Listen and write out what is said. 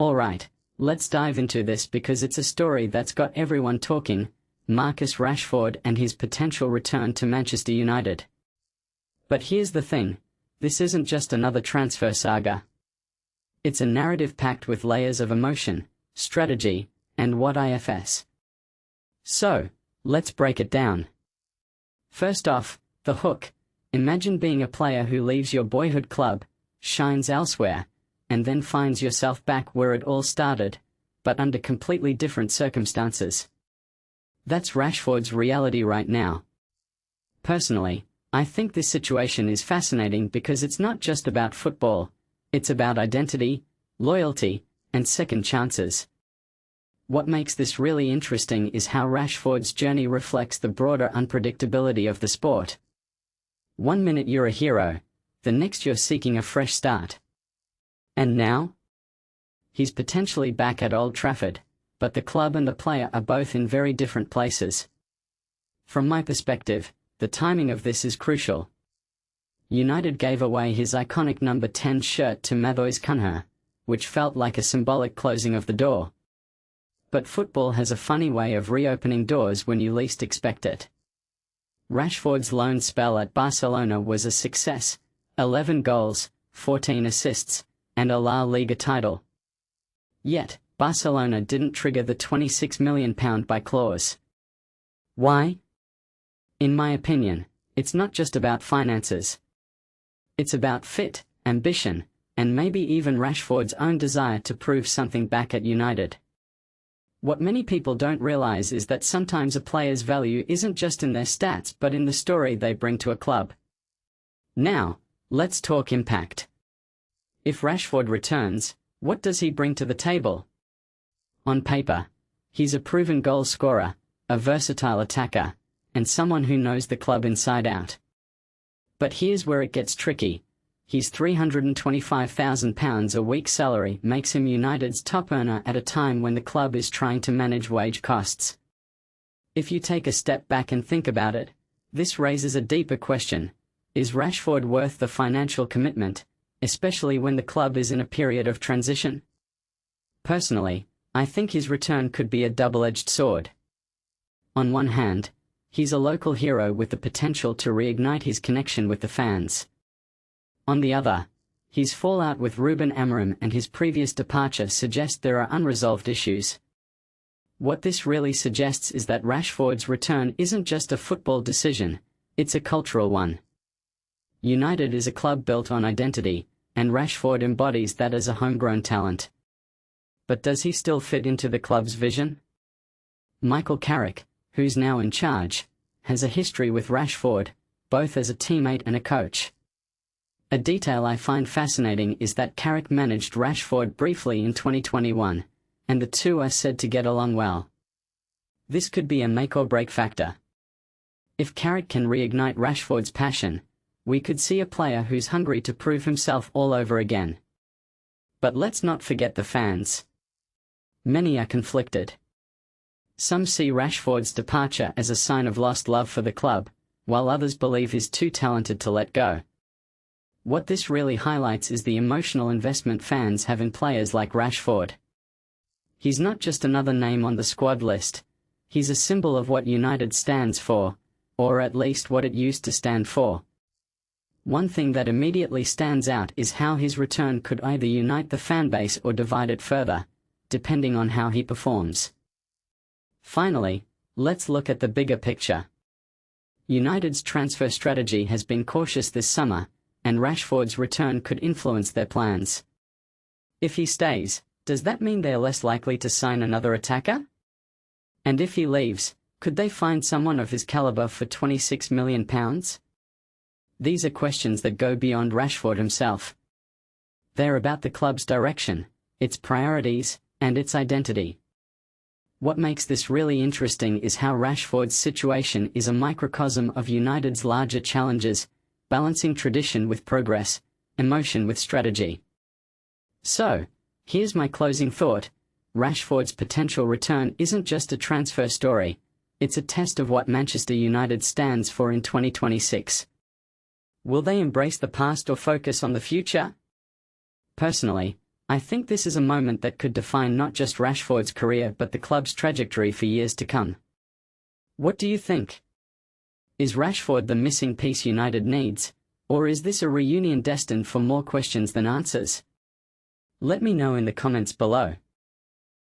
Alright, let's dive into this because it's a story that's got everyone talking: Marcus Rashford and his potential return to Manchester United. But here's the thing, this isn't just another transfer saga. It's a narrative packed with layers of emotion, strategy, and what ifs. So, let's break it down. First off, the hook. Imagine being a player who leaves your boyhood club, shines elsewhere, and then finds yourself back where it all started, but under completely different circumstances. That's Rashford's reality right now. Personally, I think this situation is fascinating because it's not just about football, it's about identity, loyalty, and second chances. What makes this really interesting is how Rashford's journey reflects the broader unpredictability of the sport. One minute you're a hero, the next you're seeking a fresh start. And now? He's potentially back at Old Trafford, but the club and the player are both in very different places. From my perspective, the timing of this is crucial. United gave away his iconic number 10 shirt to Matheus Cunha, which felt like a symbolic closing of the door. But football has a funny way of reopening doors when you least expect it. Rashford's loan spell at Barcelona was a success: 11 goals, 14 assists, and a La Liga title. Yet, Barcelona didn't trigger the £26 million buy clause. Why? In my opinion, it's not just about finances. It's about fit, ambition, and maybe even Rashford's own desire to prove something back at United. What many people don't realize is that sometimes a player's value isn't just in their stats but in the story they bring to a club. Now, let's talk impact. If Rashford returns, what does he bring to the table? On paper, he's a proven goal scorer, a versatile attacker, and someone who knows the club inside out. But here's where it gets tricky. His £325,000 a week salary makes him United's top earner at a time when the club is trying to manage wage costs. If you take a step back and think about it, this raises a deeper question: is Rashford worth the financial commitment, especially when the club is in a period of transition? Personally, I think his return could be a double-edged sword. On one hand, he's a local hero with the potential to reignite his connection with the fans. On the other, his fallout with Ruben Amorim and his previous departure suggest there are unresolved issues. What this really suggests is that Rashford's return isn't just a football decision, it's a cultural one. United is a club built on identity, and Rashford embodies that as a homegrown talent. But does he still fit into the club's vision? Michael Carrick, who's now in charge, has a history with Rashford, both as a teammate and a coach. A detail I find fascinating is that Carrick managed Rashford briefly in 2021, and the two are said to get along well. This could be a make-or-break factor. If Carrick can reignite Rashford's passion, we could see a player who's hungry to prove himself all over again. But let's not forget the fans. Many are conflicted. Some see Rashford's departure as a sign of lost love for the club, while others believe he's too talented to let go. What this really highlights is the emotional investment fans have in players like Rashford. He's not just another name on the squad list, he's a symbol of what United stands for, or at least what it used to stand for. One thing that immediately stands out is how his return could either unite the fanbase or divide it further, depending on how he performs. Finally, let's look at the bigger picture. United's transfer strategy has been cautious this summer, and Rashford's return could influence their plans. If he stays, does that mean they're less likely to sign another attacker? And if he leaves, could they find someone of his caliber for £26 million? These are questions that go beyond Rashford himself. They're about the club's direction, its priorities, and its identity. What makes this really interesting is how Rashford's situation is a microcosm of United's larger challenges, balancing tradition with progress, emotion with strategy. So, here's my closing thought: Rashford's potential return isn't just a transfer story, it's a test of what Manchester United stands for in 2026. Will they embrace the past or focus on the future? Personally, I think this is a moment that could define not just Rashford's career but the club's trajectory for years to come. What do you think? Is Rashford the missing piece United needs, or is this a reunion destined for more questions than answers? Let me know in the comments below.